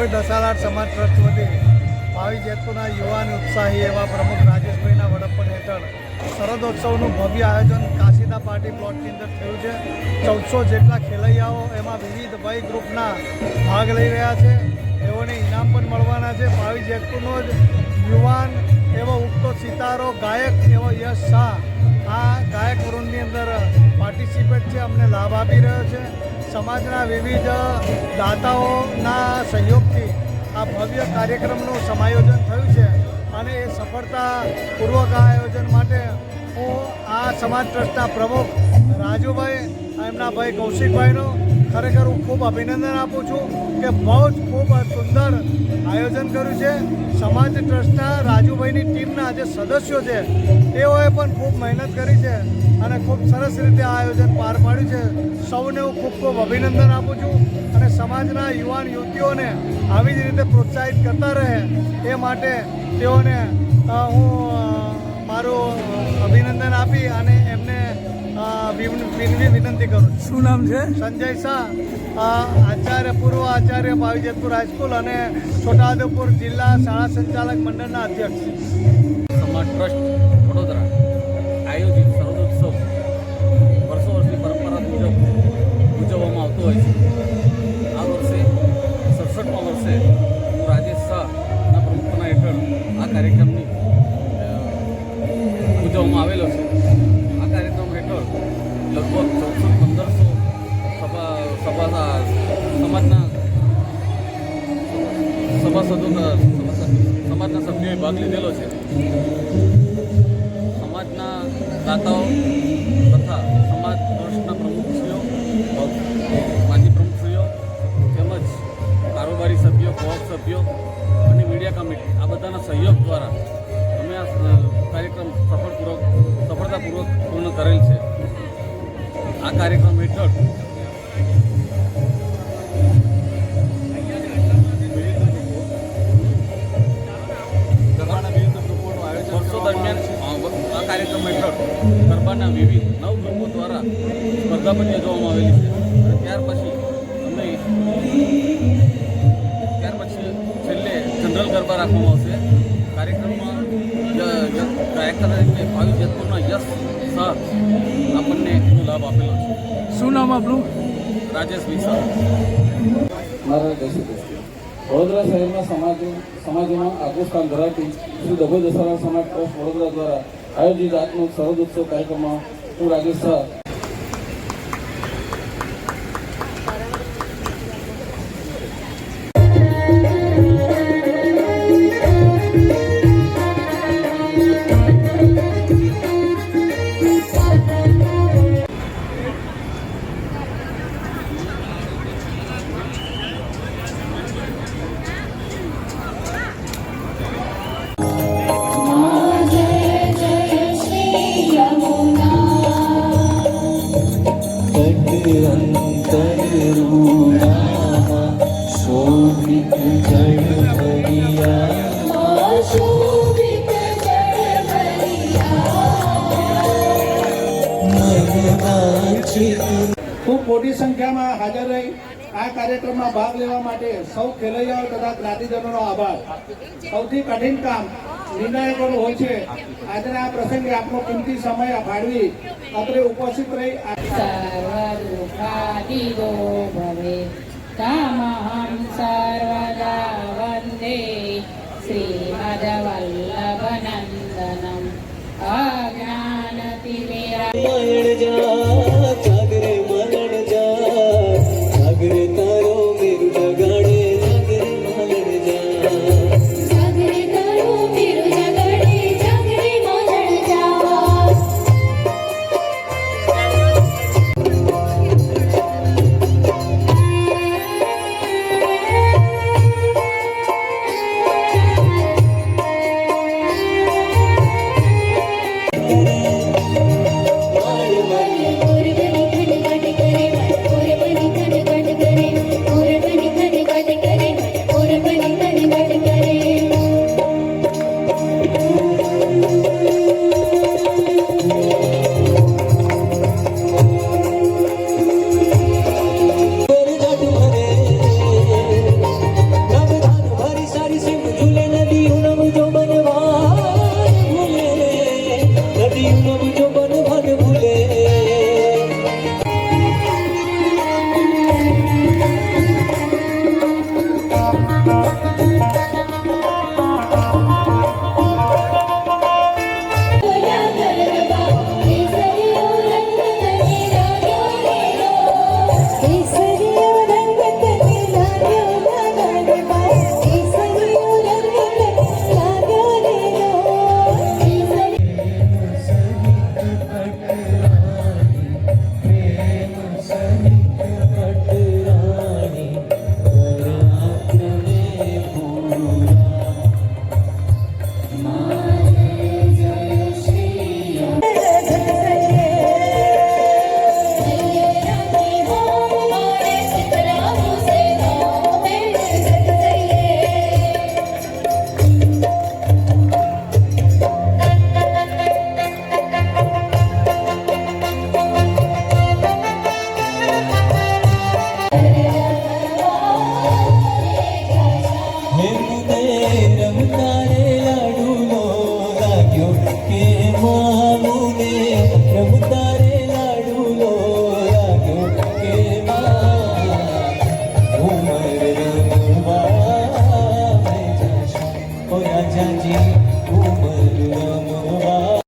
ડભોઈ દસાલાડ સમાજ ટ્રસ્ટ વતી ભાવિ જેતપુરના યુવાન ઉત્સાહી એવા પ્રમુખ રાજેશભાઈના વડપણ હેઠળ શરદોત્સવનું ભવ્ય આયોજન કાશીદા પાર્ટી પ્લોટની અંદર થયું છે. 1400 જેટલા ખેલૈયાઓ એમાં વિવિધ વય ગ્રુપના ભાગ લઈ રહ્યા છે. તેઓને ઇનામ પણ મળવાના છે. ભાવિ જેતપુરનો જ યુવાન એવો ઉગતો સિતારો ગાયક એવો યશ શાહ આ ગાયક વૃંદની અંદર પાર્ટિસિપેટ છે, અમને લાભ આપી રહ્યો છે. સમાજના વિવિધ દાતાઓના સહયોગથી આ ભવ્ય કાર્યક્રમનું સમાયોજન થયું છે અને એ સફળતાપૂર્વક આ આયોજન માટે હું આ સમાજ ટ્રસ્ટના પ્રમુખ રાજુભાઈ એમના ભાઈ કૌશિકભાઈનો ખરેખર હું ખૂબ અભિનંદન આપું છું કે બહુ જ ખૂબ સુંદર આયોજન કર્યું છે. સમાજ ટ્રસ્ટના રાજુભાઈની ટીમના જે સદસ્યો છે તેઓએ પણ ખૂબ મહેનત કરી છે અને ખૂબ સરસ રીતે આ આયોજન પાર પાડ્યું છે. સૌને હું ખૂબ ખૂબ અભિનંદન આપું છું અને સમાજના યુવાન યુવતીઓને આવી જ રીતે પ્રોત્સાહિત કરતા રહે એ માટે તેઓને હું મારું અભિનંદન આપી અને એમને વિનંતી કરું. શું નામ છે? સંજય શાહ, આચાર્ય પૂર્વ આચાર્ય ભાવિ જેતપુર હાઈસ્કૂલ અને છોટાઉદેપુર જિલ્લા શાળા સંચાલક મંડળના અધ્યક્ષ. સમાજ ટ્રસ્ટ વડોદરા આયોજિત શરદોત્સવ વર્ષો વર્ષની પરંપરા મુજબ ઉજવવામાં આવતો હોય છે. આ વર્ષે 67મા વર્ષે રાજેશ શાહના પ્રમુખના હેઠળ આ કાર્યક્રમની ઉજવવામાં આવેલો છે. આ કાર્યક્રમ હેઠળ લગભગ 1400-1500 સમાજના સભ્યોએ ભાગ લીધેલો છે. સમાજના દાતાઓ તથા સમાજ ટ્રસ્ટના પ્રમુખશ્રીઓ, માજી પ્રમુખશ્રીઓ તેમજ કારોબારી સભ્યો, કોઓપ સભ્યો અને મીડિયા કમિટી આ બધાના સહયોગ દ્વારા અમે આ કાર્યક્રમ સફળતાપૂર્વક પૂર્ણ કરેલ છે. આ કાર્યક્રમ હેઠળ વર્ષો દરમિયાન આ કાર્યક્રમ હેઠળ ગરબાના વિવિધ 9 ગ્રુપો દ્વારા સ્પર્ધા પણ યોજવામાં આવેલી છે અને ત્યાર પછી છેલ્લે જનરલ ગરબા રાખવામાં આવશે. કાર્યક્રમમાં ગાયક તરીકે ભાવિ જેતપુરના યશ શાહ આપણને એનો લાભ આપેલો છે. શું નામ આપણું? રાજેશભાઈ શાહ. મારા વડોદરા શહેરના સમાજમાં આગવું સ્થાન ધરાવતી શ્રી ડભોઈ દસાલાડ સમાજ ટ્રસ્ટ વડોદરા દ્વારા આયોજિત આજનો શરદોત્સવ કાર્યક્રમમાં હું રાજેશ શાહ ખૂબ મોટી સંખ્યામાં હાજર રહી આ કાર્યક્રમમાં ભાગ લેવા માટે સૌ ખેલૈયાઓ તથા જ્ઞાતિજનોનો આભાર. સૌથી કઠિન કામ નિર્ણાયકોનું હોય છે. આજના આ પ્રસંગે આપનો કિંમતી સમય ફાળવી અત્રે ઉપસ્થિત રહી વંદે શ્રીમદવલ્લભનંદનમ ત્યારે લાડુનો લાગ્યો કે